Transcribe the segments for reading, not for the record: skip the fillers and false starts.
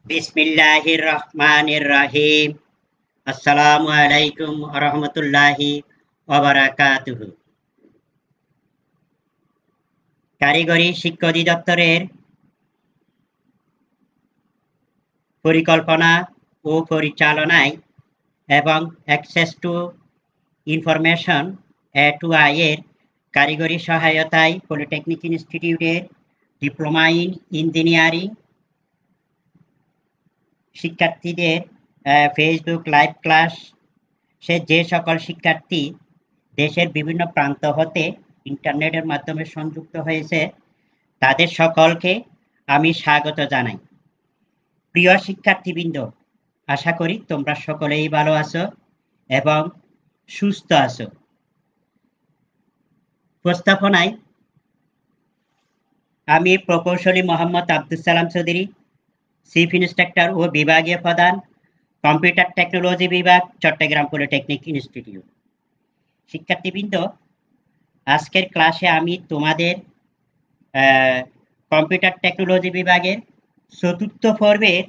বিসমিল্লাহির রহমানির রহিম। আসসালামু আলাইকুম ওয়া রাহমাতুল্লাহি ওয়া বারাকাতুহু। কারিগরি শিক্ষা অধিদপ্তরের পরিকল্পনা ও পরিচালনায় এবং অ্যাক্সেস টু ইনফরমেশন A2I এর কারিগরি সহায়তায় পলিটেকনিক ইনস্টিটিউটের ডিপ্লোমা ইন ইঞ্জিনিয়ারিং শিক্ষার্থীদের ফেসবুক লাইভ ক্লাস যে সকল শিক্ষার্থী দেশের বিভিন্ন প্রান্ত হতে ইন্টারনেটের মাধ্যমে সংযুক্ত হয়েছে তাদের সকলকে আমি স্বাগত জানাই। প্রিয় শিক্ষার্থীবৃন্দ, আশা করি তোমরা সকলেই ভালো আছো এবং সুস্থ আছো। উপস্থাপনায় আমি প্রকৌশলী মোহাম্মদ আব্দুল সালাম চৌধুরী, চিফ ইন্সট্রাক্টর ও বিভাগীয় প্রধান, কম্পিউটার টেকনোলজি বিভাগ, চট্টগ্রাম পলিটেকনিক ইনস্টিটিউট। শিক্ষার্থীবৃন্দ, আজকের ক্লাসে আমি তোমাদের কম্পিউটার টেকনোলজি বিভাগের চতুর্থ পর্বের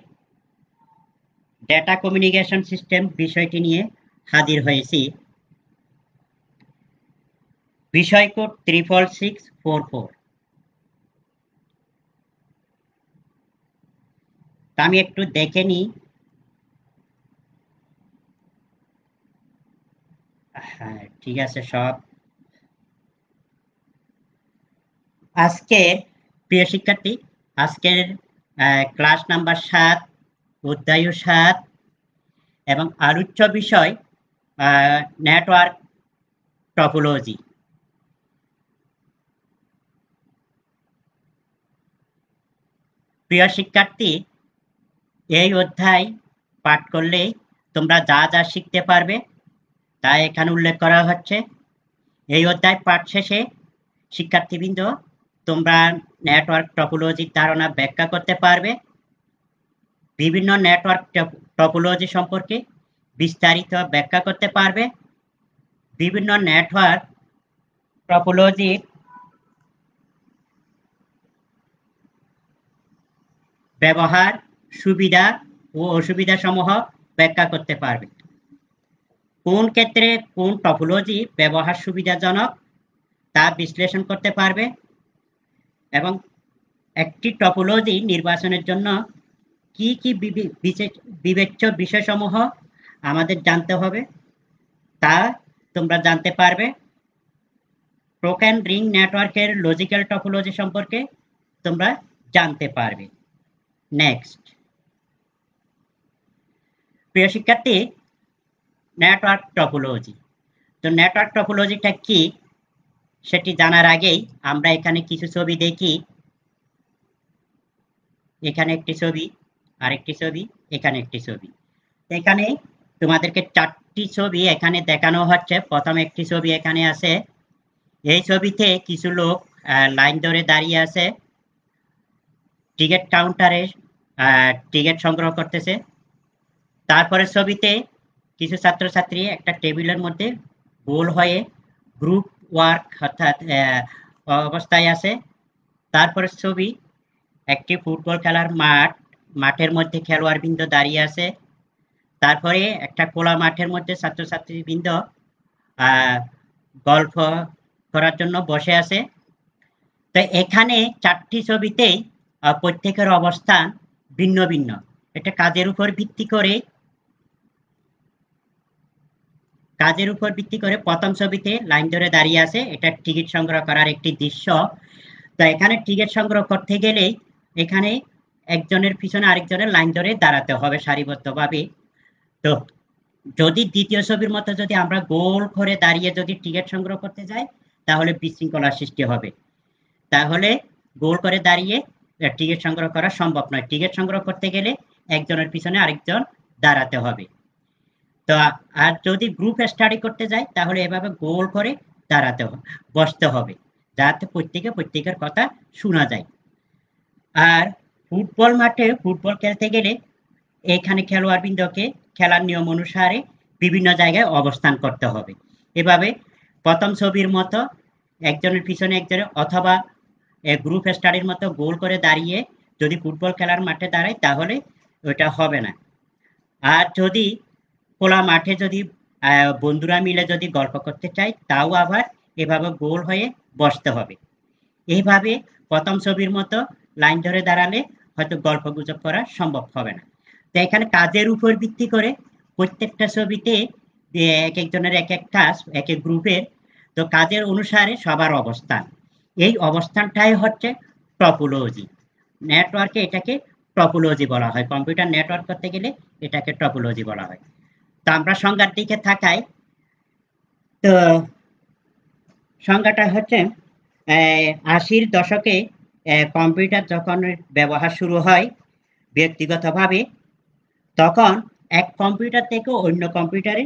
ডেটা কমিউনিকেশন সিস্টেম বিষয়টি নিয়ে হাজির হয়েছি। বিষয় কোড 66644। আমি একটু দেখে নিই। হ্যাঁ, ঠিক আছে সব। আজকের প্রিয় শিক্ষার্থী, আজকের ক্লাস নাম্বার 7, অধ্যায় 7 এবং আলোচ্য বিষয় নেটওয়ার্ক টপোলজি। প্রিয় শিক্ষার্থী, এই অধ্যায় পাঠ করলে তোমরা যা যা শিখতে পারবে তা এখানে উল্লেখ করা হচ্ছে। এই অধ্যায় পাঠ শেষে শিক্ষার্থীবৃন্দ তোমরা নেটওয়ার্ক টপোলজির ধারণা ব্যাখ্যা করতে পারবে, বিভিন্ন নেটওয়ার্ক টপোলজি সম্পর্কে বিস্তারিত ব্যাখ্যা করতে পারবে, বিভিন্ন নেটওয়ার্ক টপোলজির ব্যবহার, সুবিধা ও অসুবিধা সমূহ ব্যাখ্যা করতে পারবে। কোন ক্ষেত্রে কোন টপোলজি ব্যবহার সুবিধাজনক তা বিশ্লেষণ করতে পারবে এবং একটি টপোলজি নির্বাচনের জন্য কি কি বিবেচ্য বিষয়সমূহ আমাদের জানতে হবে তা তোমরা জানতে পারবে। টোকেন রিং নেটওয়ার্কের লজিক্যাল টপোলজি সম্পর্কে তোমরা জানতে পারবে। নেক্সট, প্রিয় শিক্ষার্থী, নেটওয়ার্ক টপোলজি। তো নেটওয়ার্ক টপোলজিটা কি সেটি জানার আগেই আমরা এখানে কিছু ছবি দেখি। এখানে একটি ছবি, আরেকটি ছবি, এখানে একটি ছবি। এখানে তোমাদেরকে 4টি ছবি এখানে দেখানো হচ্ছে। প্রথম একটি ছবি এখানে আছে। এই ছবিতে কিছু লোক লাইন ধরে দাঁড়িয়ে আছে, টিকিট কাউন্টারে টিকিট সংগ্রহ করতেছে। তারপরে ছবিতে কিছু ছাত্রছাত্রী একটা টেবিলের মধ্যে গোল হয়ে গ্রুপ ওয়ার্ক অর্থাৎ অবস্থায় আছে। তারপরে ছবি একটি ফুটবল খেলার মাঠের মধ্যে খেলোয়াড় বৃন্দ দাঁড়িয়ে আছে। তারপরে একটা খোলা মাঠের মধ্যে ছাত্রছাত্রী বৃন্দ গল্প করার জন্য বসে আছে। তো এখানে 4টি ছবিতেই প্রত্যেকের অবস্থান ভিন্ন ভিন্ন। এটা কাজের উপর ভিত্তি করে প্রথম ছবিতে লাইন ধরে দাঁড়িয়ে আছে, এটা টিকিট সংগ্রহ করার একটি দৃশ্য। তো এখানে টিকিট সংগ্রহ করতে গেলে এখানে একজনের পিছনে আরেকজনের লাইন ধরে দাঁড়াতে হবে সারিবদ্ধভাবে। তো যদি দ্বিতীয় ছবির মতো যদি আমরা গোল করে দাঁড়িয়ে যদি টিকিট সংগ্রহ করতে যাই তাহলে বিশৃঙ্খলার সৃষ্টি হবে। তাহলে গোল করে দাঁড়িয়ে টিকিট সংগ্রহ করা সম্ভব নয়। টিকিট সংগ্রহ করতে গেলে একজনের পিছনে আরেকজন দাঁড়াতে হবে। তো আর যদি গ্রুপ স্টাডি করতে যাই তাহলে এভাবে গোল করে বসতে হবে, যাতে প্রত্যেকের কথা শোনা যায়। আর ফুটবল মাঠে ফুটবল খেলতে গেলে এখানে খেলোয়াড় বৃন্দকে খেলার নিয়ম অনুসারে বিভিন্ন জায়গায় অবস্থান করতে হবে। এভাবে প্রথম ছবির মতো একজনের পিছনে একজনের অথবা গ্রুপ স্টাডির মতো গোল করে দাঁড়িয়ে যদি ফুটবল খেলার মাঠে দাঁড়ায় তাহলে ওটা হবে না। আর যদি খোলা মাঠে যদি বন্ধুরা মিলে যদি গল্প করতে চাই, তাও আবার এভাবে গোল হয়ে বসতে হবে। এইভাবে প্রথম ছবির মতো লাইন ধরে দাঁড়ালে হয়তো গল্প গুজব করা সম্ভব হবে না। তো এখানে কাজের উপর ভিত্তি করে প্রত্যেকটা ছবিতে এক একজনের এক এক কাজ, এক এক গ্রুপের, তো কাজের অনুসারে সবার অবস্থান, এই অবস্থানটাই হচ্ছে টপোলজি। নেটওয়ার্কে এটাকে টপোলজি বলা হয়, কম্পিউটার নেটওয়ার্ক করতে গেলে এটাকে টপোলজি বলা হয়। তো আমরা সংজ্ঞার দিকে থাকাই, তো সংজ্ঞাটা হচ্ছে ৮০-র দশকে কম্পিউটার যখন ব্যবহার শুরু হয় ব্যক্তিগতভাবে, তখন এক কম্পিউটার থেকে অন্য কম্পিউটারে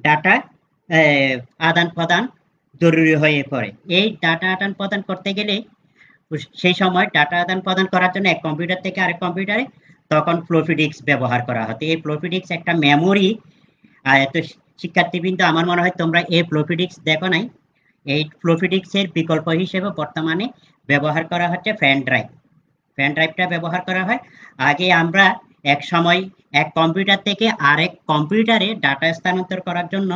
ডাটা আদান প্রদান জরুরি হয়ে পড়ে। এই ডাটা আদান প্রদান করতে গেলে সেই সময় ডাটা আদান প্রদান করার জন্য এক কম্পিউটার থেকে আরেক কম্পিউটারে তখন ফ্লপি ডিস্ক ব্যবহার করা হতো। এই ফ্লপি ডিস্ক একটা মেমোরি। তো শিক্ষার্থীবৃন্দ, আমার মনে হয় তোমরা এই ফ্লপি ডিস্ক দেখো নাই। এই ফ্লপি ডিস্কের বিকল্প হিসেবে বর্তমানে ব্যবহার করা হচ্ছে ফ্যান ড্রাইভ। ফ্যান ড্রাইভটা ব্যবহার করা হয়। আগে আমরা এক সময় এক কম্পিউটার থেকে আরেক কম্পিউটারে ডাটা স্থানান্তর করার জন্য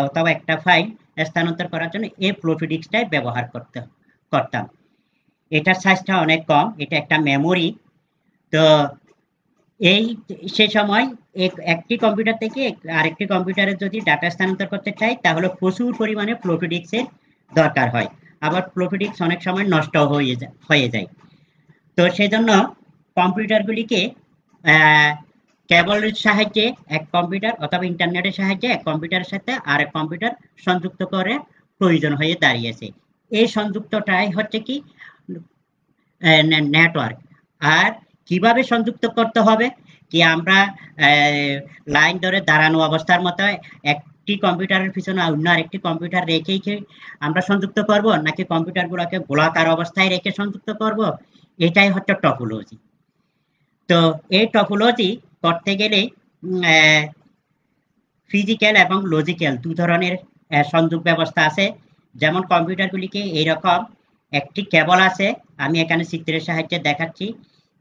অথবা একটা ফাইল স্থানান্তর করার জন্য এই ফ্লপি ডিস্কটাই ব্যবহার করতাম। এটার সাইজটা অনেক কম, এটা একটা মেমোরি। তো এই সে সময় একটি কম্পিউটার থেকে আরেকটি কম্পিউটারে যদি ডাটা স্থানান্তর করতে চাই, তাহলে প্রচুর পরিমাণে ফ্লপি ডিস্কের দরকার হয়। আবার ফ্লপি ডিস্ক অনেক সময় নষ্ট হয়ে যায়। তো সেজন্য কম্পিউটারগুলিকে কেবলের সাহায্যে এক কম্পিউটার অথবা ইন্টারনেটের সাহায্যে এক কম্পিউটারের সাথে আরেক কম্পিউটার সংযুক্ত করে প্রয়োজন হয়ে দাঁড়িয়েছে। এই সংযুক্তটাই হচ্ছে কি নেটওয়ার্ক। আর কিভাবে সংযুক্ত করতে হবে, কি আমরা লাইন ধরে দাঁড়ানো অবস্থার মতো একটি কম্পিউটারের পিছনে অন্য আরেকটি কম্পিউটার রেখেই আমরা সংযুক্ত করব, নাকি কম্পিউটারগুলোকে গোলাকার অবস্থায় রেখে সংযুক্ত করব, এটাই হচ্ছে টপোলজি। তো এই টপোলজি করতে গেলে ফিজিক্যাল এবং লজিক্যাল দু ধরনের সংযোগ ব্যবস্থা আছে। যেমন কম্পিউটারগুলিকে এইরকম একটি কেবল আছে, আমি এখানে চিত্রের সাহায্যে দেখাচ্ছি।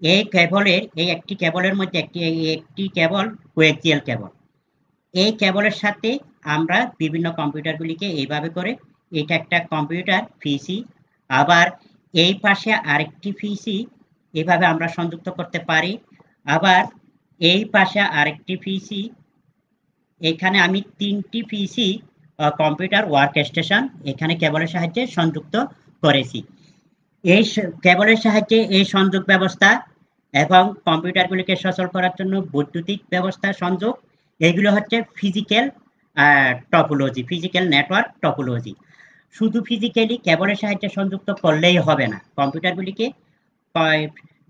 এই একটি কেবলের মধ্যে একটি কেবল কোয়েক্সিয়াল কেবল। এই কেবলের সাথে আমরা বিভিন্ন কম্পিউটারগুলিকে এইভাবে করে, এটা একটা কম্পিউটার পিসি, আবার এই পাশে আরেকটি পিসি, এভাবে আমরা সংযুক্ত করতে পারি। আবার এই পাশে আরেকটি পিসি, এখানে আমি ৩টি পিসি কম্পিউটার ওয়ার্ক স্টেশন এখানে কেবলের সাহায্যে সংযুক্ত করেছি। এই কেবলের সাহায্যে এই সংযোগ ব্যবস্থা এবং কম্পিউটারগুলিকে সচল করার জন্য বৈদ্যুতিক ব্যবস্থা সংযোগ, এগুলো হচ্ছে physical topology, physical network topology. শুধু ফিজিক্যালি কেবলের সাহায্যে সংযুক্ত করলেই হবে না, কম্পিউটারগুলিকে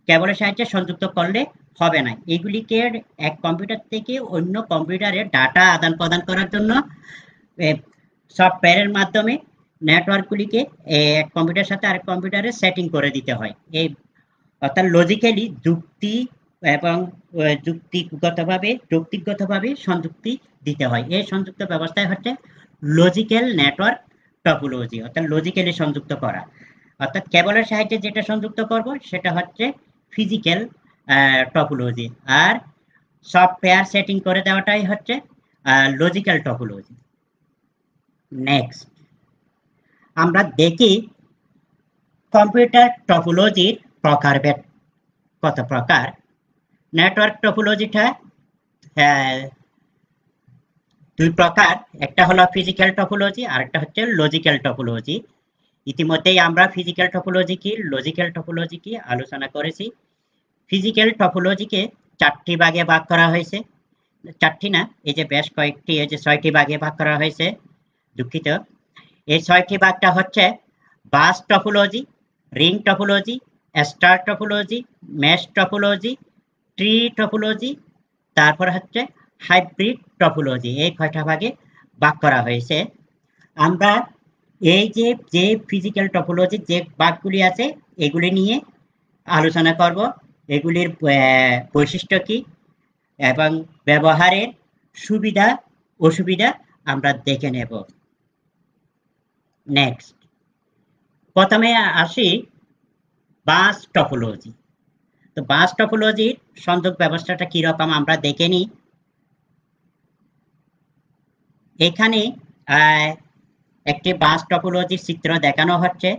কেবলের সাহায্যে সংযুক্ত করলে হবে না। এগুলিকে এক কম্পিউটার থেকে অন্য কম্পিউটারে ডাটা আদান প্রদান করার জন্য সফটওয়্যারের মাধ্যমে নেটওয়ার্কগুলিকে এক কম্পিউটারের সাথে আরেক কম্পিউটারে সেটিং করে দিতে হয়। এই অর্থাৎ লজিক্যালি যুক্তি এবং যৌক্তিকগতভাবে সংযুক্তি দিতে হয়। এই সংযুক্ত ব্যবস্থায় হচ্ছে লজিক্যাল নেটওয়ার্ক টপোলজি, অর্থাৎ লজিক্যালি সংযুক্ত করা। অর্থাৎ কেবলের সাহায্যে যেটা সংযুক্ত করব সেটা হচ্ছে ফিজিক্যাল টপোলজি, আর সফটওয়্যার সেটিং করে দেওয়াটাই হচ্ছে লজিক্যাল টপোলজি। নেক্সট আমরা দেখি কম্পিউটার টপোলজির প্রকারভেদ কত প্রকার। নেটওয়ার্ক টপোলজিটা দুই প্রকার, একটা হলো ফিজিক্যাল টপোলজি আর একটা হচ্ছে লজিক্যাল টপোলজি। ইতিমধ্যেই আমরা ফিজিক্যাল টপোলজি কি লজিক্যাল টপোলজি কি আলোচনা করেছি। ফিজিক্যাল টপোলজিকে 4টি ভাগে ভাগ করা হয়েছে, 4টি না, এই যে বেশ কয়েকটি, এই যে 6টি ভাগে ভাগ করা হয়েছে, দুঃখিত। এই 6টি ভাগটা হচ্ছে bus topology, ring topology, star topology, mesh topology, tree topology, তারপর হচ্ছে হাইব্রিড টপোলজি। এই 6টা ভাগে ভাগ করা হয়েছে। আমরা এই যে ফিজিক্যাল টপোলজির যে ভাগগুলি আছে এগুলি নিয়ে আলোচনা করব, এগুলির বৈশিষ্ট্য কি এবং ব্যবহারের সুবিধা অসুবিধা আমরা দেখে নেব। নেক্সট প্রথমে আসি বাস টপোলজি। তো বাস টপোলজির সংযোগ ব্যবস্থাটা কিরকম আমরা দেখে নিই। এখানে একটি বাস টপোলজির চিত্র দেখানো হচ্ছে।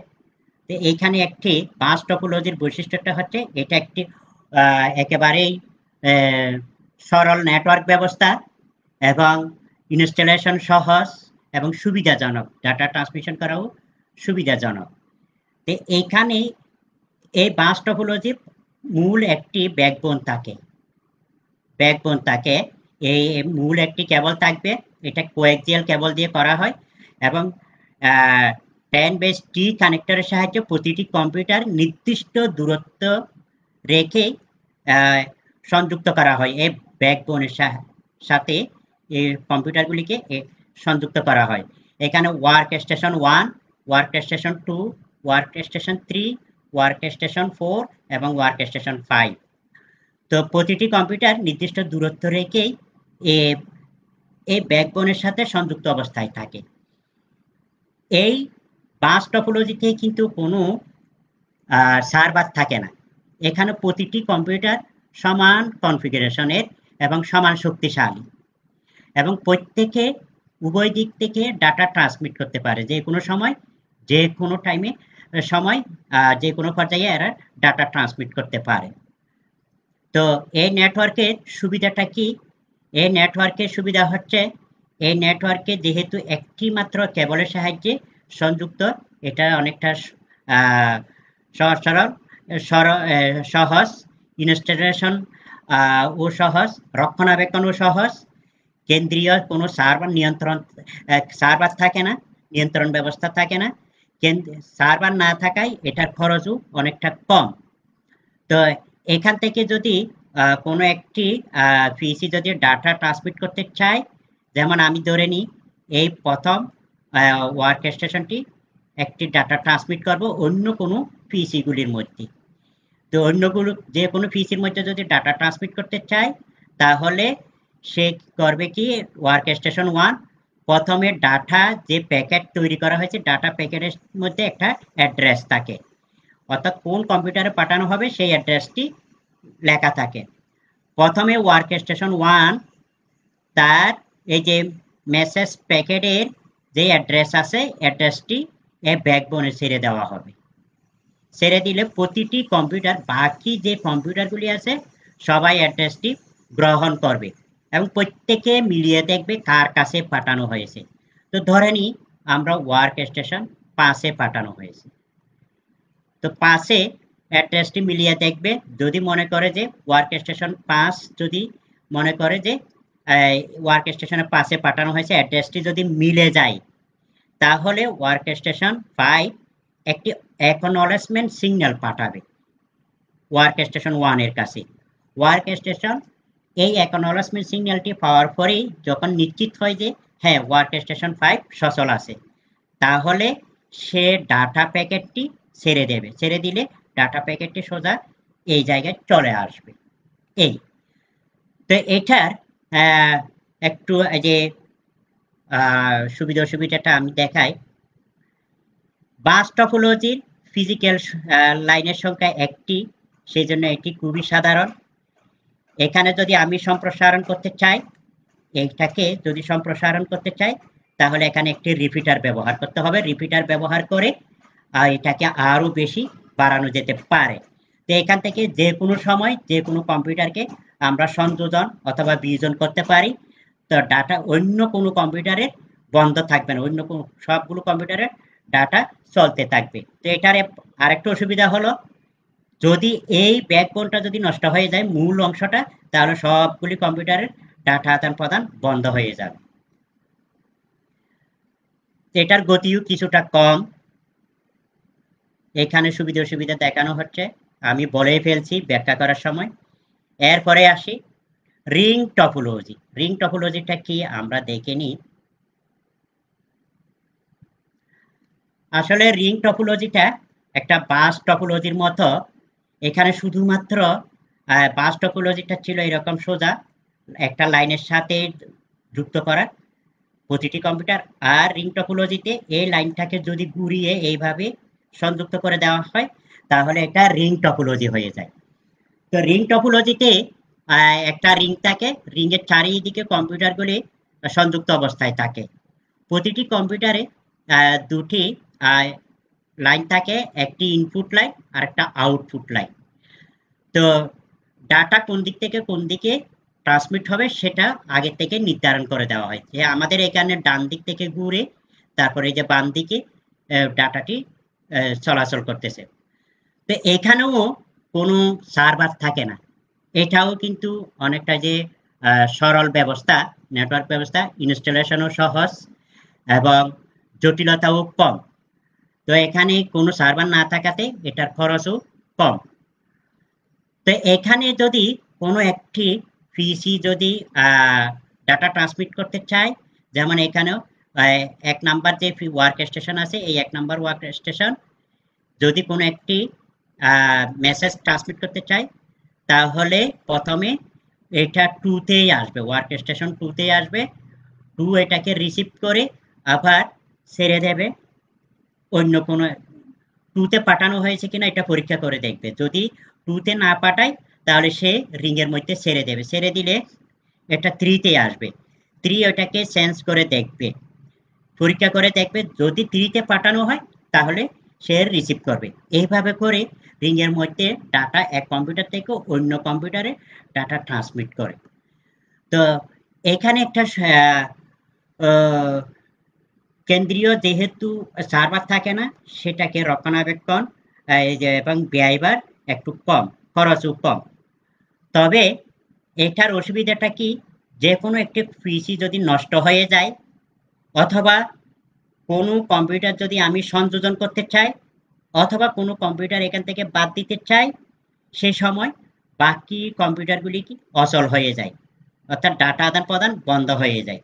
তো এইখানে একটি বাস টপোলজির বৈশিষ্ট্যটা হচ্ছে এটা একটি একেবারেই সরল নেটওয়ার্ক ব্যবস্থা এবং ইনস্টলেশন সহজ এবং সুবিধাজনক, ডাটা ট্রান্সমিশন করাও সুবিধাজনক। তো এইখানে এই বাস টপোলজির মূল একটি ব্যাকবোন থাকে, এই মূল একটি কেবল থাকবে, এটা কোএক্সিয়াল কেবল দিয়ে করা হয় এবং 10/T কানেক্টরের সাহায্যে প্রতিটি কম্পিউটার নির্দিষ্ট দূরত্ব রেখে সংযুক্ত করা হয়। এই ব্যাকবোনের সাথে এই কম্পিউটারগুলিকে সংযুক্ত করা হয়। এখানে work station 1, work station 2, work station 3, work station 4 এবং ওয়ার্ক স্টেশন 5। তো প্রতিটি কম্পিউটার নির্দিষ্ট দূরত্ব রেখেই এই ব্যাকবোনের সাথে সংযুক্ত অবস্থায় থাকে। এই বাস টপোলজিতে কিন্তু কোনো সার্ভার থাকে না। এখানে প্রতিটি কম্পিউটার সমান কনফিগারেশনের এবং সমান শক্তিশালী এবং প্রত্যেকে উভয় দিক থেকে ডাটা ট্রান্সমিট করতে পারে, যে কোনো সময়, যে কোনো টাইমে, যে কোনো পর্যায়ে এরা ডাটা ট্রান্সমিট করতে পারে। তো এই নেটওয়ার্কের সুবিধাটা কি? এই নেটওয়ার্কের সুবিধা হচ্ছে, এই নেটওয়ার্কে যেহেতু একটি মাত্র কেবলের সাহায্যে সংযুক্ত, এটা অনেকটা সহজ, ইনস্টলেশন ও সহজ, রক্ষণাবেক্ষণও সহজ, কেন্দ্রীয় কোনো সার্ভার থাকে না, নিয়ন্ত্রণ ব্যবস্থা থাকে না, সার্ভার না থাকায় এটার খরচও অনেকটা কম। তো এখান থেকে যদি কোনো একটি পিসি যদি ডাটা ট্রান্সমিট করতে চায়, যেমন আমি ধরে নিই এই প্রথম ওয়ার্ক স্টেশনটি একটি ডাটা ট্রান্সমিট করব অন্য কোনো পিসিগুলির মধ্যে। তো অন্যগুলো যে কোনো পিসির মধ্যে যদি ডাটা ট্রান্সমিট করতে চায়, তাহলে সে করবে কি, ওয়ার্ক স্টেশন 1 প্রথমে ডাটা যে প্যাকেট তৈরি করা হয়েছে, ডাটা প্যাকেটের মধ্যে একটা অ্যাড্রেস থাকে, অর্থাৎ কোন কম্পিউটারে পাঠানো হবে সেই অ্যাড্রেসটি লেখা থাকে। প্রথমে ওয়ার্ক স্টেশন 1 তার এই যে মেসেজ প্যাকেটের যে অ্যাড্রেস আছে, অ্যাড্রেসটি এই ব্যাকবোনে ছেড়ে দেওয়া হবে। ছেড়ে দিলে প্রতিটি কম্পিউটার, বাকি যে কম্পিউটারগুলি আছে সবাই অ্যাড্রেসটি গ্রহণ করবে এবং প্রত্যেকে মিলিয়ে দেখবে কার কাছে পাঠানো হয়েছে। তো ধরে নিই আমরা ওয়ার্ক স্টেশন 5-এ পাঠানো হয়েছে, তো 5-এ অ্যাড্রেসটি মিলিয়ে দেখবে, যদি মনে করে যে ওয়ার্ক স্টেশন 5 যদি মনে করে যে ওয়ার্ক স্টেশনের 5-এ পাঠানো হয়েছে, অ্যাড্রেসটি যদি মিলে যায়, তাহলে ওয়ার্ক স্টেশন 5 একটি অ্যাকনলেজমেন্ট সিগন্যাল পাঠাবে ওয়ার্ক স্টেশন 1 এর কাছে। ওয়ার্ক স্টেশন এই অ্যাকনলেজমেন্ট সিগন্যালটি পাওয়ার পরেই যখন নিশ্চিত হয় যে হ্যাঁ ওয়ার্ক স্টেশন 5 সচল আছে, তাহলে সে ডাটা প্যাকেটটি ছেড়ে দেবে। ছেড়ে দিলে ডাটা প্যাকেটটি সোজা এই জায়গায় চলে আসবে। এই তো এটার একটু যে সুবিধা অসুবিধাটা আমি দেখাই। বাস টপোলজির ফিজিক্যাল লাইনের সংখ্যা একটি, সেই জন্য এটি খুবই সাধারণ। এখানে যদি আমি সম্প্রসারণ করতে চাই, এইটাকে যদি সম্প্রসারণ করতে চাই, তাহলে এখানে একটি রিপিটার ব্যবহার করতে হবে। রিপিটার ব্যবহার করে এটাকে আরো বেশি বাড়ানো যেতে পারে। তো এখান থেকে যে কোনো সময় যে কোনো কম্পিউটারকে আমরা সংযোজন অথবা বিয়োজন করতে পারি। তো ডাটা অন্য কোনো কম্পিউটারে বন্ধ থাকবে না, অন্য কোনো সবগুলো কম্পিউটারে ডাটা চলতে থাকবে। তো এটার আরেকটা অসুবিধা হলো, যদি এই ব্যাকবোনটা যদি নষ্ট হয়ে যায়, মূল অংশটা, তাহলে সবগুলি কম্পিউটারের ডাটা আদান প্রদান বন্ধ হয়ে যাবে। এটার গতিও কিছুটা কম। এখানে সুবিধা অসুবিধা দেখানো হচ্ছে, আমি বলেই ফেলছি ব্যাখ্যা করার সময়। এরপরে আসি রিং টপোলজি। রিং টপোলজিটা কি আমরা দেখে নিই। আসলে রিং টপোলজিটা একটা বাস টপোলজির মতো। এখানে শুধুমাত্র বাস টপোলজিটা ছিল এরকম সোজা একটা লাইনের সাথে যুক্ত করা প্রতিটি কম্পিউটার, আর রিং টপোলজিতে এই লাইনটাকে যদি ঘুরিয়ে এইভাবে সংযুক্ত করে দেওয়া হয়, তাহলে এটা রিং টপোলজি হয়ে যায়। তো রিং টপোলজিতে একটা রিং থাকে, রিংয়ের চারিদিকে কম্পিউটারগুলি সংযুক্ত অবস্থায় থাকে। প্রতিটি কম্পিউটারে দুটি লাইন থাকে, একটি ইনপুট লাইন আর একটা আউটপুট লাইন। তো ডাটা কোন দিক থেকে কোন দিকে ট্রান্সমিট হবে সেটা আগে থেকে নির্ধারণ করে দেওয়া হয়, যে আমাদের এখানে ডান দিক থেকে ঘুরে তারপরে যে বাম দিকে ডাটাটি চলাচল করতেছে। তো এখানেও কোনো সার্ভার থাকে না, এটাও কিন্তু অনেকটা যে সরল ব্যবস্থা, নেটওয়ার্ক ব্যবস্থা, ইনস্টলেশনও সহজ এবং জটিলতাও কম। তো এখানে কোনো সার্ভার না থাকাতে এটার খরচও কম। তো এখানে যদি কোনো একটি পিসি যদি ডাটা ট্রান্সমিট করতে চায়, যেমন এখানেও 1 নাম্বার যে ওয়ার্ক স্টেশন আছে, এই 1 নাম্বার ওয়ার্ক স্টেশন যদি কোনো একটি মেসেজ ট্রান্সমিট করতে চায়, তাহলে প্রথমে এটা 2 তেই আসবে, ওয়ার্ক স্টেশন 2 তেই আসবে। 2 এটাকে রিসিভ করে আবার ছেড়ে দেবে অন্য কোনো 2 তে পাঠানো হয়েছে কিনা এটা পরীক্ষা করে দেখবে। যদি 2 তে না পাঠায় তাহলে সে রিংয়ের মধ্যে ছেড়ে দেবে, ছেড়ে দিলে এটা 3 তে আসবে। 3 ওটাকে সেন্স করে দেখবে, পরীক্ষা করে দেখবে, যদি 3 তে পাঠানো হয় তাহলে সে রিসিভ করবে। এইভাবে করে রিংয়ের মধ্যে ডাটা এক কম্পিউটার থেকে অন্য কম্পিউটারে ডাটা ট্রান্সমিট করে। তো এখানে একটা কেন্দ্রীয় যেহেতু সার্ভার থাকে না, সেটাকে রক্ষণাবেক্ষণ এবং ব্যয়ভার একটু কম, খরচও কম। তবে এটার অসুবিধাটা কি, যে কোনো একটি পিসি যদি নষ্ট হয়ে যায় অথবা কোনো কম্পিউটার যদি আমি সংযোজন করতে চাই অথবা কোনো কম্পিউটার এখান থেকে বাদ দিতে চাই, সে সময় বাকি কম্পিউটারগুলি কি অচল হয়ে যায়, অর্থাৎ ডাটা আদান প্রদান বন্ধ হয়ে যায়।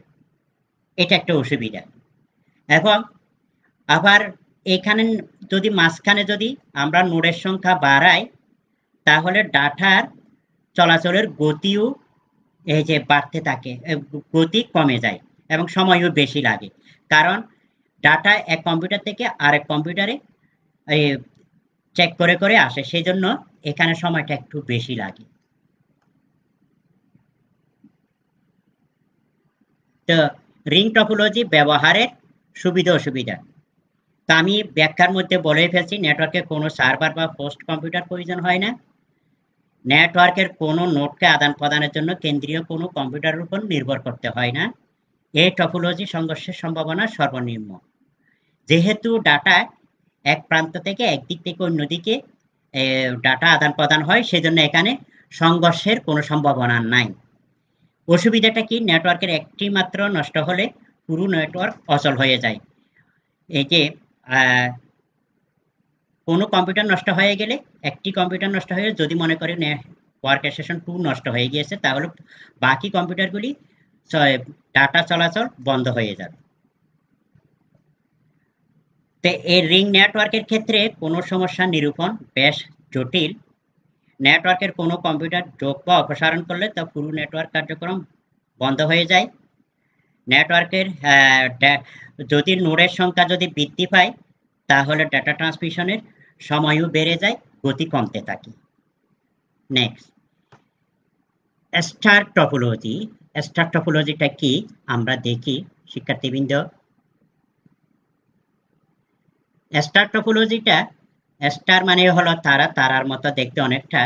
এটা একটা অসুবিধা। এবং আবার এখানে যদি মাঝখানে যদি আমরা নোডের সংখ্যা বাড়াই, তাহলে ডাটার চলাচলের গতিও এই যে বাড়তে থাকে, গতি কমে যায় এবং সময়ও বেশি লাগে। কারণ ডাটা এক কম্পিউটার থেকে আরেক কম্পিউটারে চেক করে করে আসে, সেই জন্য এখানে সময়টা একটু বেশি লাগে। তো রিং টপোলজি ব্যবহারের সুবিধা অসুবিধা তা আমি ব্যাখ্যার মধ্যে বলে ফেলছি। নেটওয়ার্কে কোনো সার্ভার বা হোস্ট কম্পিউটার প্রয়োজন হয় না। নেটওয়ার্কের কোনো নোডকে আদান প্রদানের জন্য কেন্দ্রীয় কোনো কম্পিউটারের উপর নির্ভর করতে হয় না। এই টপোলজি সংঘর্ষের সম্ভাবনা সর্বনিম্ন, যেহেতু ডাটা এক প্রান্ত থেকে একদিক থেকে অন্যদিকে ডাটা আদান প্রদান হয়, সেজন্য এখানে সংঘর্ষের কোনো সম্ভাবনা নাই। অসুবিধাটা কি, নেটওয়ার্কের একটি মাত্র নষ্ট হলে পুরো নেটওয়ার্ক অচল হয়ে যায়। এই যে কোনো কম্পিউটার নষ্ট হয়ে গেলে, একটি কম্পিউটার নষ্ট হয়ে যদি মনে করে ওয়ার্ক স্টেশন 2 নষ্ট হয়ে গিয়েছে, তাহলে বাকি কম্পিউটারগুলি ডাটা চলাচল বন্ধ হয়ে যাবে। তো এই রিং নেটওয়ার্কের ক্ষেত্রে কোনো সমস্যা নিরূপণ বেশ জটিল। নেটওয়ার্কের কোনো কম্পিউটার যোগ বা অপসারণ করলে তা পুরো নেটওয়ার্ক কার্যক্রম বন্ধ হয়ে যায়। নেটওয়ার্কের যদি নোডের সংখ্যা যদি বৃদ্ধি পায়, তাহলে ডাটা ট্রান্সমিশনের সময়ও বেড়ে যায়, গতি কমতে থাকে। Next, star topology. স্টার টপোলজিটা কি আমরা দেখি শিক্ষার্থীবৃন্দ। স্টার টপোলজিটা, স্টার মানে হলো তারা, তারার মতো দেখতে অনেকটা।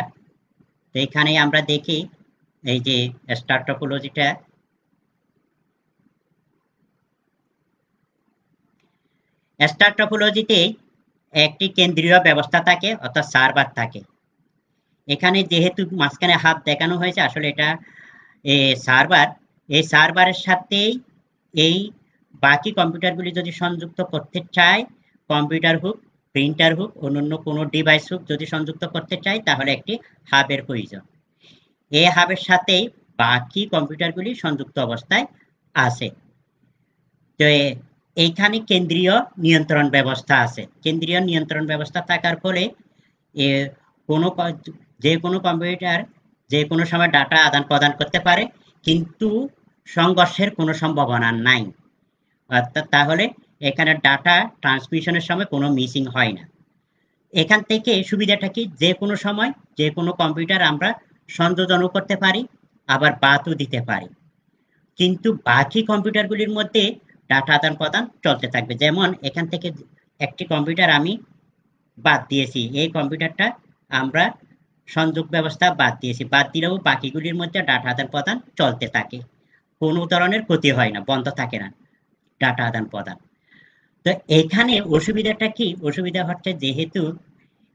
তো এখানে আমরা দেখি এই যে স্টার টপোলজিটা, স্টার টপোলজিতে একটি কেন্দ্রীয় ব্যবস্থা থাকে, অর্থাৎ সার্ভার থাকে। এখানে যেহেতু মাঝখানে হাত দেখানো হয়েছে, আসলে এটা সার্ভার। এই সার্ভারের সাথেই এই বাকি কম্পিউটারগুলি যদি সংযুক্ত করতে চায়, কম্পিউটার হোক, প্রিন্টার হোক, অন্যান্য কোনো ডিভাইস হোক, যদি সংযুক্ত করতে চায়, তাহলে একটি হাবের প্রয়োজন। এই হাবের সাথেই বাকি কম্পিউটারগুলি সংযুক্ত অবস্থায় আছে। তো এইখানে কেন্দ্রীয় নিয়ন্ত্রণ ব্যবস্থা আছে। কেন্দ্রীয় নিয়ন্ত্রণ ব্যবস্থা থাকার ফলে কোনো যে কোনো কম্পিউটার যে কোনো সময় ডাটা আদান প্রদান করতে পারে, কিন্তু সংঘর্ষের কোনো সম্ভাবনা নাই। অর্থাৎ তাহলে এখানে ডাটা ট্রান্সমিশনের সময় কোনো মিসিং হয় না। এখান থেকে সুবিধাটা কি, যে কোনো সময় যে কোনো কম্পিউটার আমরা সংযোজনও করতে পারি, আবার বাদও দিতে পারি। কিন্তু বাকি কম্পিউটারগুলির মধ্যে ডাটা আদান প্রদান চলতে থাকবে। যেমন এখান থেকে একটি কম্পিউটার আমি বাদ দিয়েছি, এই কম্পিউটারটা আমরা সংযোগ ব্যবস্থা বাদ দিয়েছি, বাদ দিলেও বাকিগুলির মধ্যে ডাটা আদান প্রদান চলতে থাকে, কোনো ধরনের ক্ষতি হয় না, বন্ধ থাকে না ডাটা আদান প্রদান। তো এখানে অসুবিধাটা কি, অসুবিধা হচ্ছে যেহেতু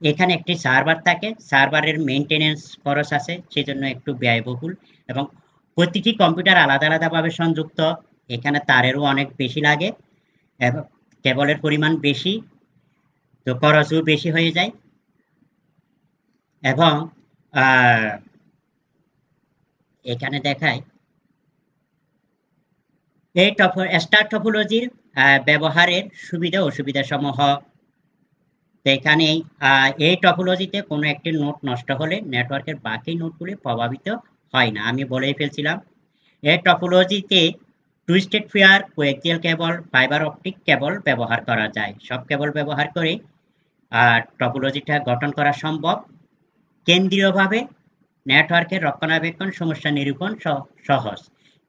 এখানে একটি সার্ভার থাকে, সার্ভারের মেইনটেনেন্স খরচ আছে, সেজন্য একটু ব্যয়বহুল, এবং প্রতিটি কম্পিউটার আলাদা আলাদাভাবে সংযুক্ত, এখানে তারেরও অনেক বেশি লাগে এবং কেবলের পরিমাণ বেশি, তো খরচও বেশি হয়ে যায়। এবং এখানে দেখায় এই স্টার টপোলজির ব্যবহারের সুবিধা অসুবিধা সমূহ। এখানে এই টপোলজিতে কোনো একটি নোড নষ্ট হলে নেটওয়ার্কের বাকি নোডগুলি প্রভাবিত হয় না, আমি বলেই ফেলছিলাম। এই টপোলজিতে টুইস্টেড পেয়ার, কোয়াক্সিয়াল কেবল, ফাইবার অপটিক কেবল ব্যবহার করা যায়, সব কেবল ব্যবহার করে টপোলজিটা গঠন করা সম্ভব। কেন্দ্রীয়ভাবে নেটওয়ার্কের রক্ষণাবেক্ষণ সমস্যা নিরূপণ সহজ,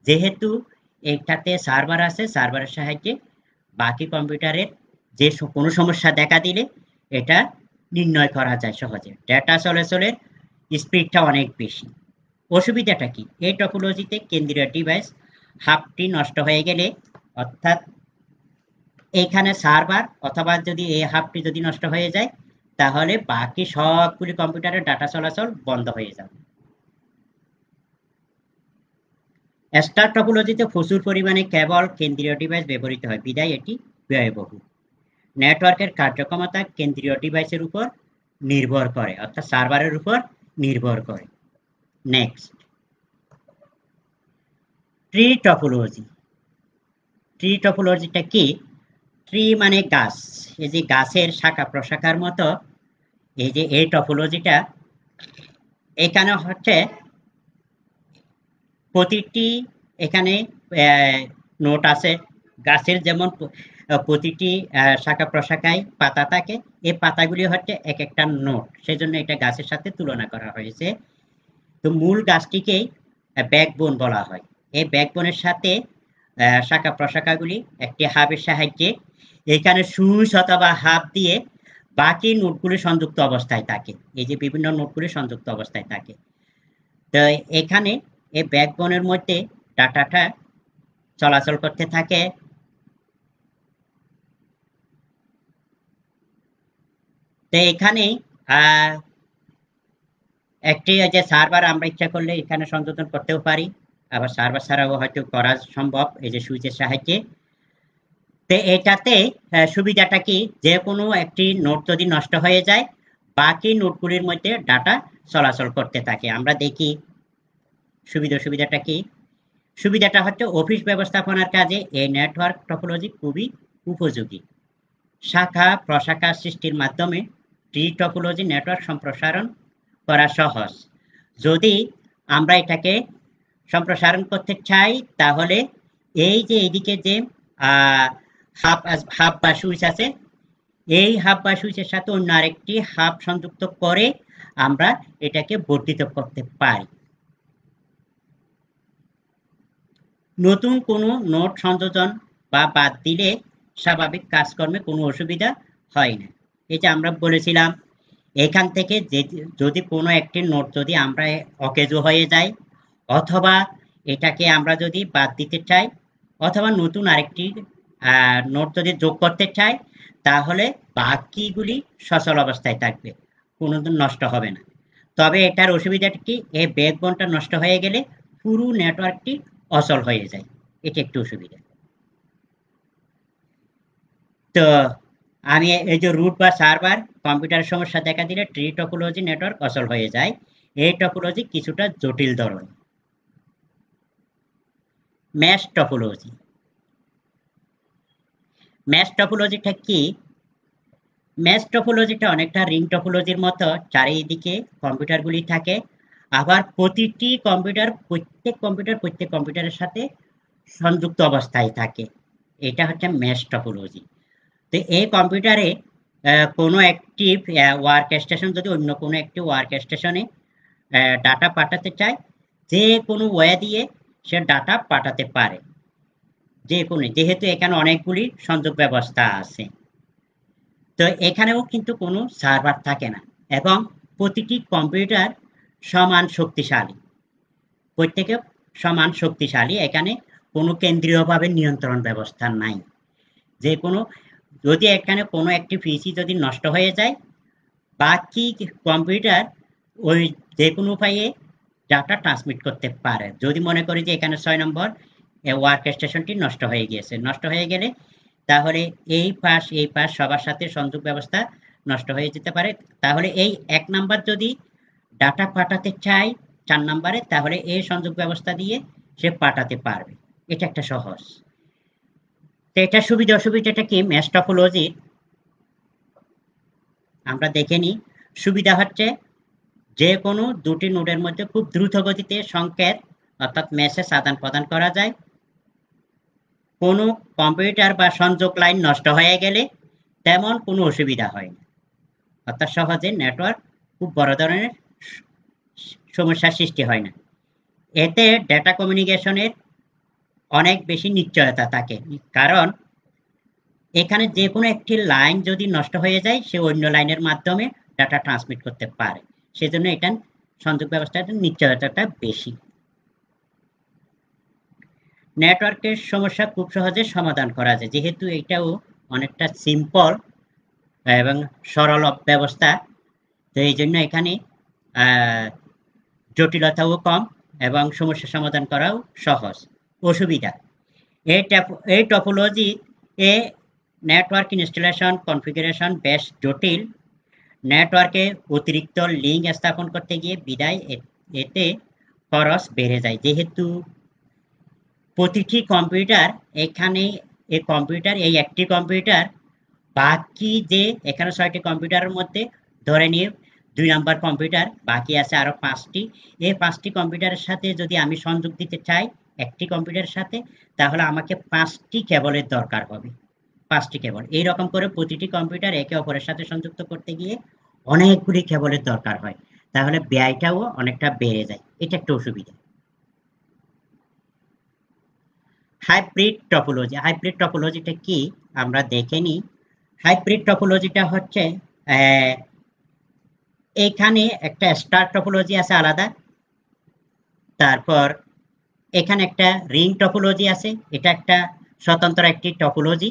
যেহেতু এটাতে সার্ভার আছে, সার্ভারের সাহায্যে বাকি কম্পিউটারের যে কোনো সমস্যা দেখা দিলে এটা নির্ণয় করা যায় সহজে। ডেটা চলাচলের স্পিডটা অনেক বেশি। অসুবিধাটা কি, এই টপোলজিতে কেন্দ্রীয় ডিভাইস হাবটি নষ্ট হয়ে গেলে, অর্থাৎ এখানে সার্ভার অথবা যদি এই হাবটি যদি নষ্ট হয়ে যায়, তাহলে বাকি সবগুলি কম্পিউটারের ডাটা চলাচল বন্ধ হয়ে যাবে। স্টার টপোলজিতে প্রচুর পরিমাণে কেবল কেন্দ্রীয় ডিভাইস ব্যবহৃত হয়, বিধায় এটি ব্যয়বহুল। নেটওয়ার্কের কার্যক্ষমতা কেন্দ্রীয় ডিভাইসের উপর নির্ভর করে, অর্থাৎ সার্ভারের উপর নির্ভর করে। Next, tree topology. ট্রি টপোলজিটা কি, ট্রি মানে গাছ, এই যে গাছের শাখা প্রশাখার মতো এই যে এই টপোলজিটা, এখানে হচ্ছে প্রতিটি এখানে নোট আছে, গাছের যেমন প্রতিটি শাখা প্রশাখায় পাতা থাকে, এই পাতাগুলি হচ্ছে এক একটা নোট, সেজন্য এটা গাছের সাথে তুলনা করা হয়েছে। তো মূল গাছটিকেই ব্যাকবোন বলা হয়। এই ব্যাকবোনের সাথে শাখা প্রশাখাগুলি একটি হাবের সাহায্যে এখানে সুইচ অথবা হাব দিয়ে বাকি নোটগুলি সংযুক্ত অবস্থায় থাকে, এই যে বিভিন্ন নোটগুলি সংযুক্ত অবস্থায় থাকে। তো এখানে এই ব্যাকবোনের মধ্যে ডাটাটা চলাচল করতে থাকে। তো এখানে একটি যে সার্ভার আমরা ইচ্ছা করলে এখানে সংযোজন করতেও পারি, আবার সার্ভার ছাড়াও হয়তো করা সম্ভব এই যে সুইচের সাহায্যে। তো এটাতে সুবিধাটা কি, যে কোনো একটি নোট যদি নষ্ট হয়ে যায়, বাকি নোটগুলির মধ্যে ডাটা চলাচল করতে থাকে। আমরা দেখি সুবিধাটা কি, সুবিধাটা হচ্ছে অফিস ব্যবস্থাপনার কাজে এই নেটওয়ার্ক টপোলজি খুবই উপযোগী। শাখা প্রশাখা সৃষ্টির মাধ্যমে ট্রি টপোলজি নেটওয়ার্ক সম্প্রসারণ করা সহজ। যদি আমরা এটাকে সম্প্রসারণ করতে চাই, তাহলে এই যে এইদিকে যে হাব বা সুইচ আছে, এই হাব বা সুইচের সাথে অন্য আরেকটি হাব সংযুক্ত করে আমরা এটাকে বর্ধিত করতে পারি। নতুন কোনো নোট সংযোজন বা বাদ দিলে স্বাভাবিক কাজকর্মে কোনো অসুবিধা হয় না। এই যে আমরা বলেছিলাম, এখান থেকে যদি কোনো একটি নোট যদি আমরা অকেজো হয়ে যায়, অথবা এটাকে আমরা যদি বাদ দিতে চাই, অথবা নতুন আরেকটি নোট যদি যোগ করতে চাই, তাহলে বাকিগুলি সচল অবস্থায় থাকবে, কোনোদিন নষ্ট হবে না। তবে এটার অসুবিধাটা কি, এই ব্যাকবোনটা নষ্ট হয়ে গেলে পুরো নেটওয়ার্কটি অচল হয়ে যায়, এটা একটু অসুবিধা। তো আমি এই যে রুট বা সার্ভার কম্পিউটারের সমস্যা দেখা দিলে ট্রি টপোলজি নেটওয়ার্ক অচল হয়ে যায়। এই টপোলজি কিছুটা জটিল ধরনের। Mash topology. ম্যাশ টপোলজিটা কি, ম্যাশ টপোলজিটা অনেকটা রিং টপোলজির মতো, চারিদিকে কম্পিউটারগুলি থাকে, আবার প্রত্যেক কম্পিউটারের সাথে সংযুক্ত অবস্থায় থাকে, এটা হচ্ছে ম্যাশ টপোলজি। তো এই কম্পিউটারে কোনো একটি ওয়ার্ক স্টেশন যদি অন্য কোনো একটি ওয়ার্ক স্টেশনে ডাটা পাঠাতে চায়, যে কোনো ওয়ে দিয়ে সে ডাটা পাঠাতে পারে, যে কোনো, যেহেতু এখানে অনেকগুলি সংযোগ ব্যবস্থা আছে। তো এখানেও কিন্তু কোনো সার্ভার থাকে না এবং প্রতিটি কম্পিউটার সমান শক্তিশালী, প্রত্যেকে সমান শক্তিশালী, এখানে কোনো কেন্দ্রীয়ভাবে নিয়ন্ত্রণ ব্যবস্থা নাই। যে কোনো, যদি এখানে কোনো একটি পিসি যদি নষ্ট হয়ে যায়, বাকি কম্পিউটার ওই যে কোনো উপায়ে ডাটা ট্রান্সমিট করতে পারে। যদি মনে করি যে এখানে 6 নম্বর ওয়ার্ক স্টেশনটি নষ্ট হয়ে গিয়েছে, নষ্ট হয়ে গেলে তাহলে এই পাশ সবার সাথে সংযোগ ব্যবস্থা নষ্ট হয়ে যেতে পারে। তাহলে এই 1 নাম্বার যদি ডাটা পাঠাতে চায় 4 নাম্বারে, তাহলে এই সংযোগ ব্যবস্থা দিয়ে সে পাঠাতে পারবে। এটা একটা সহজ। তো এটা সুবিধা অসুবিধাটা কি মেশ টপোলজি আমরা দেখে নিই। সুবিধা হচ্ছে যে কোনো দুটি নোডের মধ্যে খুব দ্রুত গতিতে সংকেত অর্থাৎ মেসেজ আদান প্রদান করা যায়। কোনো কম্পিউটার বা সংযোগ লাইন নষ্ট হয়ে গেলে তেমন কোনো অসুবিধা হয় না, অর্থাৎ সহজে নেটওয়ার্ক খুব বড় ধরনের সমস্যার সৃষ্টি হয় না। এতে ডেটা কমিউনিকেশনের অনেক বেশি নিশ্চয়তা থাকে, কারণ এখানে যে কোনো একটি লাইন যদি নষ্ট হয়ে যায়, সে অন্য লাইনের মাধ্যমে ডাটা ট্রান্সমিট করতে পারে। সেজন্য এটা সংযোগ ব্যবস্থার নিশ্চয়তাটা বেশি। নেটওয়ার্কের সমস্যা খুব সহজে সমাধান করা যায়, যেহেতু এটাও অনেকটা সিম্পল এবং সরল ব্যবস্থা। তো এই জন্য এখানে জটিলতাও কম এবং সমস্যা সমাধান করাও সহজ। অসুবিধা, এই টপোলজি এ নেটওয়ার্ক ইনস্টলেশন কনফিগারেশন বেশ জটিল। নেটওয়ার্কে অতিরিক্ত লিঙ্ক স্থাপন করতে গিয়ে বিদায় এতে খরচ বেড়ে যায়, যেহেতু প্রতিটি কম্পিউটার এখানে এই একটি কম্পিউটার বাকি যে এখানে 6টি কম্পিউটারের মধ্যে ধরে নিয়ে 2 নাম্বার কম্পিউটার বাকি আছে আরো 5টি। এই 5টি কম্পিউটারের সাথে যদি আমি সংযোগ দিতে চাই একটি কম্পিউটারের সাথে, তাহলে আমাকে 5টি কেবলের দরকার হবে, 5টি কেবল। এইরকম করে প্রতিটি কম্পিউটার একে অপরের সাথে সংযুক্ত করতে গিয়ে অনেকগুলি কেবলের দরকার হয়, তাহলে ব্যয়টাও অনেকটা বেড়ে যায়। এটা একটা অসুবিধা। হাইব্রিড টপোলজিটা কি আমরা দেখে নিই। হাইব্রিড টপোলজিটা হচ্ছে এখানে একটা স্টার টপোলজি আছে আলাদা, তারপর এখানে একটা রিং টপোলজি আছে, এটা একটা স্বতন্ত্র একটি টপোলজি।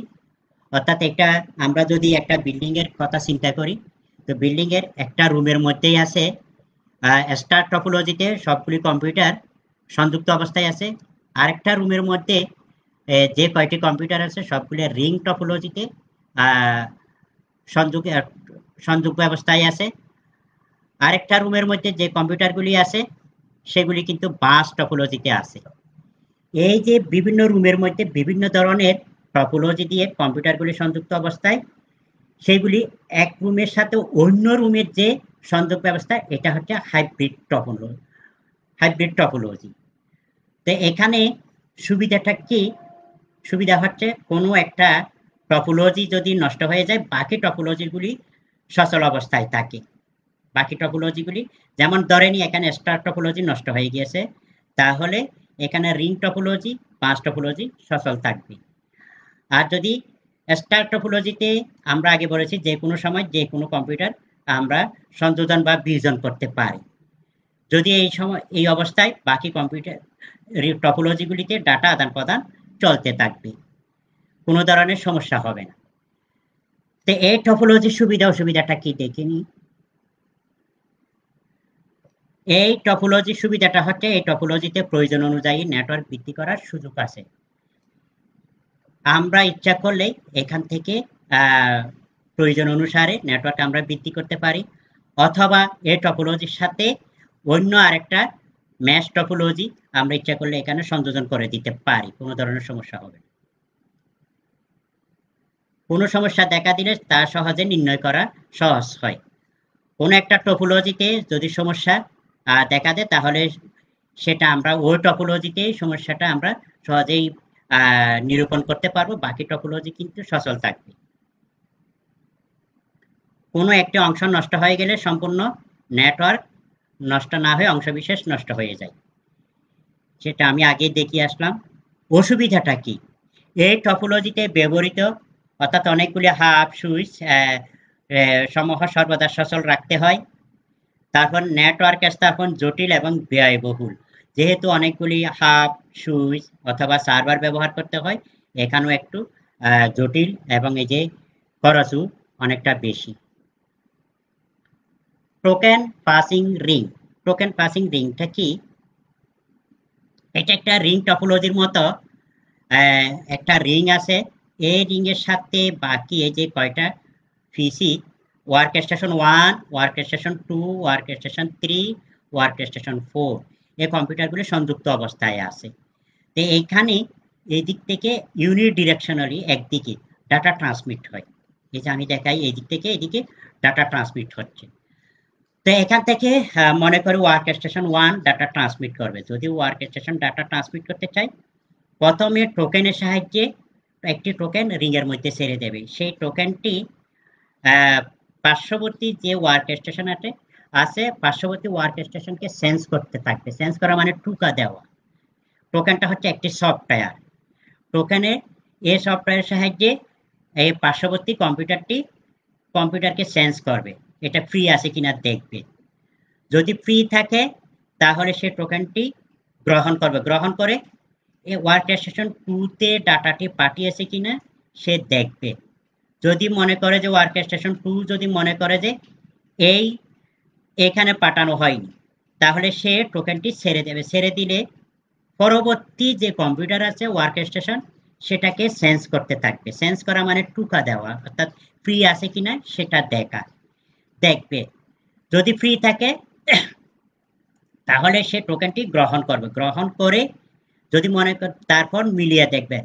অর্থাৎ এটা আমরা যদি একটা বিল্ডিং এর কথা চিন্তা করি, তো বিল্ডিং এর একটা রুমের মধ্যেই আছে স্টার টপোলজিতে সবগুলি কম্পিউটার সংযুক্ত অবস্থায় আছে। আরেকটা রুমের মধ্যে যে কয়টি কম্পিউটার আছে সবগুলি রিং টপোলজিতে সংযোগ সংযোগ ব্যবস্থায় আছে। আরেকটা রুমের মধ্যে যে কম্পিউটারগুলি আছে সেগুলি কিন্তু বাস টপোলজিতে আছে। এই যে বিভিন্ন রুমের মধ্যে বিভিন্ন ধরনের টপোলজি দিয়ে কম্পিউটারগুলি সংযুক্ত অবস্থায়, সেগুলি এক রুমের সাথে অন্য রুমের যে সংযোগ ব্যবস্থা, এটা হচ্ছে হাইব্রিড টপোলজি। তো এখানে সুবিধাটা কি? সুবিধা হচ্ছে কোনো একটা টপোলজি যদি নষ্ট হয়ে যায়, বাকি টপোলজিগুলি সচল অবস্থায় থাকে। বাকি টপোলজিগুলি, যেমন ধরে নি এখানে স্টার টপোলজি নষ্ট হয়ে গিয়েছে, তাহলে এখানে রিং টপোলজি, বাস টপোলজি সচল থাকবে। আর যদি স্টার টপোলজিতে আমরা আগে বলেছি যে কোনো সময় যে কোনো কম্পিউটার আমরা সংযোজন বা বিয়োজন করতে পারি, যদি এই অবস্থায় বাকি কম্পিউটার টপোলজিগুলিতে ডাটা আদান প্রদান চলতে থাকবে, কোনো ধরনের সমস্যা হবে না। তো এই টপোলজির সুবিধা অসুবিধাটা কি দেখে নিই। এই টপোলজির সুবিধাটা হচ্ছে এই টপোলজিতে প্রয়োজন অনুযায়ী নেটওয়ার্ক বৃদ্ধি করার সুযোগ আছে। আমরা ইচ্ছা করলেই এখান থেকে প্রয়োজন অনুসারে নেটওয়ার্ক আমরা বৃদ্ধি করতে পারি, অথবা এই টপোলজির সাথে অন্য আরেকটা ম্যাশ টপোলজি আমরা ইচ্ছা করলে এখানে সংযোজন করে দিতে পারি, কোনো ধরনের সমস্যা হবে না। কোনো সমস্যা দেখা দিলে তা সহজে নির্ণয় করা সহজ হয়। কোনো একটা টপোলজিতে যদি সমস্যা দেখা দেয়, তাহলে সেটা আমরা ওই টপোলজিতে সমস্যাটা আমরা সহজেই নিরূপণ করতে পারবো, বাকি টপোলজি কিন্তু সচল থাকবে। কোনো একটি অংশ নষ্ট হয়ে গেলে সম্পূর্ণ নেটওয়ার্ক নষ্ট না হয়ে অংশবিশেষ নষ্ট হয়ে যায়, সেটা আমি আগে দেখিয়ে আসলাম। অসুবিধাটা কি? এই টপোলজিতে ব্যবহৃত অর্থাৎ অনেকগুলি হাব সুইচ সমূহ সর্বদা সচল রাখতে হয়। তারপর নেটওয়ার্ক স্থাপন জটিল এবং ব্যয়বহুল, যেহেতু অনেকগুলি হাব সুইচ অথবা সার্ভার ব্যবহার করতে হয়, এখানেও একটু জটিল এবং এই যে খরচও অনেকটা বেশি। Token passing ring. Token passing রিংটা কি? এটা একটা রিং টপোলজির মতো। একটা রিং আছে, এই রিং এর সাথে বাকি এই যে কয়টা PC, work station 1, work station 2, work station 3, work station 4, এই কম্পিউটারগুলো সংযুক্ত অবস্থায় আছে। তো এইখানে এই দিক থেকে ইউনিডিরেকশনালি একদিকে ডাটা ট্রান্সমিট হয়। এই যে আমি দেখাই, এই দিক থেকে এদিকে ডাটা ট্রান্সমিট হচ্ছে। তো এখান থেকে মনে করি ওয়ার্ক স্টেশন 1 ডাটা ট্রান্সমিট করবে। যদি ওয়ার্ক স্টেশন ডাটা ট্রান্সমিট করতে চাই, প্রথমে টোকেনের সাহায্যে একটি টোকেন রিং এর মধ্যে ছেড়ে দেবে। সেই টোকেনটি পার্শ্ববর্তী যে ওয়ার্ক স্টেশন আছে পার্শ্ববর্তী ওয়ার্ক স্টেশনকে সেন্স করতে থাকবে। সেন্স করা মানে টুকা দেওয়া। টোকেনটা হচ্ছে একটি সফটওয়্যার। টোকেনে এই সফটওয়্যারের সাহায্যে এই পার্শ্ববর্তী কম্পিউটারকে সেন্স করবে, এটা ফ্রি আছে কিনা দেখবে। যদি ফ্রি থাকে তাহলে সে টোকেনটি গ্রহণ করবে, গ্রহণ করে এই ওয়ার্ক স্টেশন 2 তে ডাটাটি পাঠিয়েছে কিনা সে দেখবে। যদি মনে করে যে ওয়ার্ক স্টেশন 2 যদি মনে করে যে এই এখানে পাঠানো হয়নি, তাহলে সে টোকেনটি ছেড়ে দেবে। ছেড়ে দিলে পরবর্তী যে কম্পিউটার আছে ওয়ার্ক স্টেশন, সেটাকে সেন্স করতে থাকবে। সেন্স করা মানে টুকা দেওয়া, অর্থাৎ ফ্রি আছে কিনা সেটা দেখবে। যদি ফ্রি থাকে তাহলে সে টোকেনটি গ্রহণ করবে, গ্রহণ করে যদি মনে করে তারপর মিলিয়ে দেখবে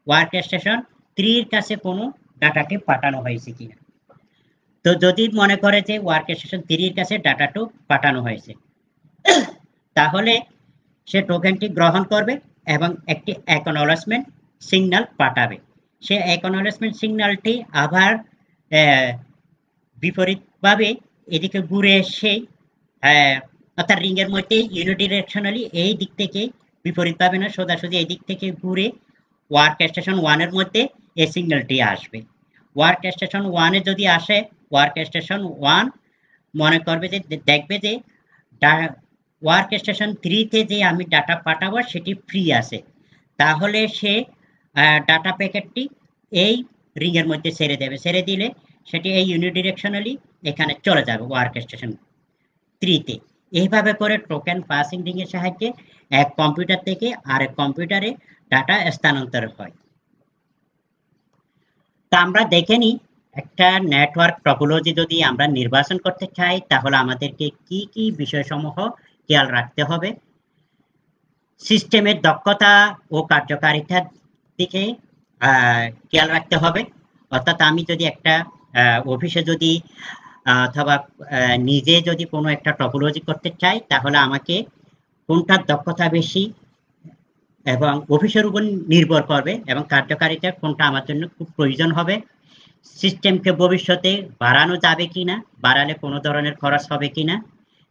ওয়ার্ক স্টেশন 3 এর কাছে কোনো ডাটাটি পাঠানো হয়েছে কিনা। তো যদি মনে করে যে ওয়ার্ক স্টেশন 3 এর কাছে ডাটাটা পাঠানো হয়েছে, তাহলে সে টোকেনটি গ্রহণ করবে এবং একটি অ্যাকনলেজমেন্ট সিগন্যাল পাঠাবে। সে অ্যাকনলেজমেন্ট সিগন্যালটি আবার বিপরীতভাবে এদিকে ঘুরে এসে অর্থাৎ রিং এর মধ্যে ইউনিডিরেকশনালি এই দিক থেকে বিপরীতভাবে না, সোজাসুজি এই দিক থেকে ঘুরে ওয়ার্ক স্টেশন 1 এর মধ্যে এই সিগন্যালটি আসবে। ওয়ার্ক স্টেশন 1 এ যদি আসে, ওয়ার্ক স্টেশন 1 মনে করবে যে দেখবে যে ওয়ার্ক স্টেশন 3 তে যে আমি ডাটা পাঠাবো সেটি ফ্রি আছে, তাহলে সে ডাটা প্যাকেটটি এই রিং এর মধ্যে ছেড়ে দেবে। ছেড়ে দিলে সেটি এই ইউনিডিরেকশনালি এখানে চলে যাবে ওয়ার্ক স্টেশন 3 তে। এইভাবে করে টোকেন পাসিং রিং এর সাহায্যে এক কম্পিউটার থেকে আরেক কম্পিউটারে ডাটা স্থানান্তর হয়। তা আমরা দেখে নিই, একটা নেটওয়ার্ক টপোলজি যদি আমরা নির্বাচন করতে চাই তাহলে আমাদেরকে কি কি বিষয়সমূহ খেয়াল রাখতে হবে। সিস্টেমের দক্ষতা ও কার্যকারিতার দিকে খেয়াল রাখতে হবে। অর্থাৎ আমি যদি একটা অফিসে যদি অথবা নিজে যদি কোনো একটা টপোলজি করতে চাই, তাহলে আমাকে কোনটার দক্ষতা বেশি এবং অফিসের উপর নির্ভর করবে এবং কার্যকারিতা কোনটা আমার জন্য খুব প্রয়োজন হবে। সিস্টেমকে ভবিষ্যতে বাড়ানো যাবে কিনা, বাড়ালে কোনো ধরনের খরচ হবে কিনা,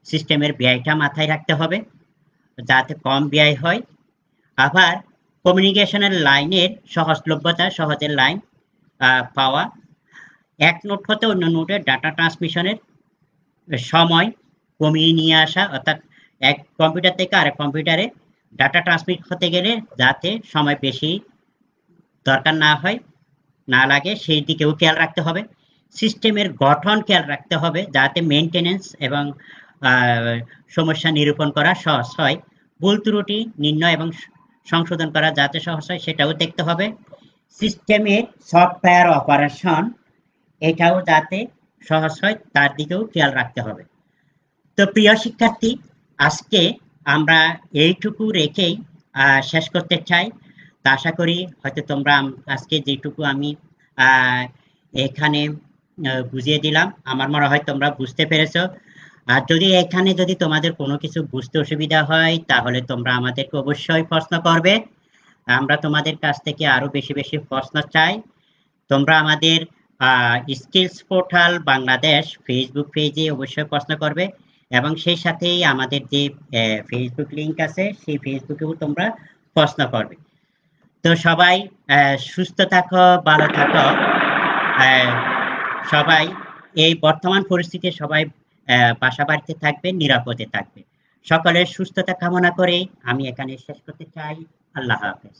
সিস্টেমের ব্যয়টা মাথায় রাখতে হবে যাতে কম ব্যয় হয়। আবার কমিউনিকেশনের লাইনের সহজলভ্যতা, সহজের লাইন পাওয়া, এক নোড হতে অন্য নোডে ডাটা ট্রান্সমিশনের সময় কমিয়ে নিয়ে আসা, অর্থাৎ এক কম্পিউটার থেকে আরেক কম্পিউটারে ডাটা ট্রান্সমিট হতে গেলে যাতে সময় বেশি দরকার না লাগে সেই দিকেও খেয়াল রাখতে হবে। সিস্টেমের গঠন খেয়াল রাখতে হবে যাতে মেইনটেনেন্স এবং সমস্যা নিরূপণ করা সহজ হয়। ভুল ত্রুটি নির্ণয় এবং সংশোধন করা যাতে সহজ হয় সেটাও দেখতে হবে। সিস্টেমের সফটওয়্যার অপারেশন এটাও যাতে সহজ হয় তার দিকেও খেয়াল রাখতে হবে। তো প্রিয় শিক্ষার্থী, আজকে আমরা এইটুকু রেখেই শেষ করতে চাই। তা আশা করি হয়তো তোমরা আজকে যেটুকু আমি এখানে বুঝিয়ে দিলাম, আমার মনে হয় তোমরা বুঝতে পেরেছো। আর যদি এখানে যদি তোমাদের কোনো কিছু বুঝতে অসুবিধা হয় তাহলে তোমরা আমাদেরকে অবশ্যই প্রশ্ন করবে। আমরা তোমাদের কাছ থেকে আরো বেশি বেশি প্রশ্ন চাই। তোমরা আমাদের স্কিলস পোর্টাল বাংলাদেশ ফেসবুক পেজে অবশ্যই প্রশ্ন করবে এবং সেই সাথেই আমাদের যে ফেসবুক লিংক আছে সেই ফেসবুকেও তোমরা প্রশ্ন করবে। তো সবাই সুস্থ থাকো, ভালো থাকো। সবাই এই বর্তমান পরিস্থিতিতে সবাই বাসা বাড়িতে থাকবে, নিরাপদে থাকবে। সকলের সুস্থতা কামনা করে আমি এখানে শেষ করতে চাই। আল্লাহ হাফেজ।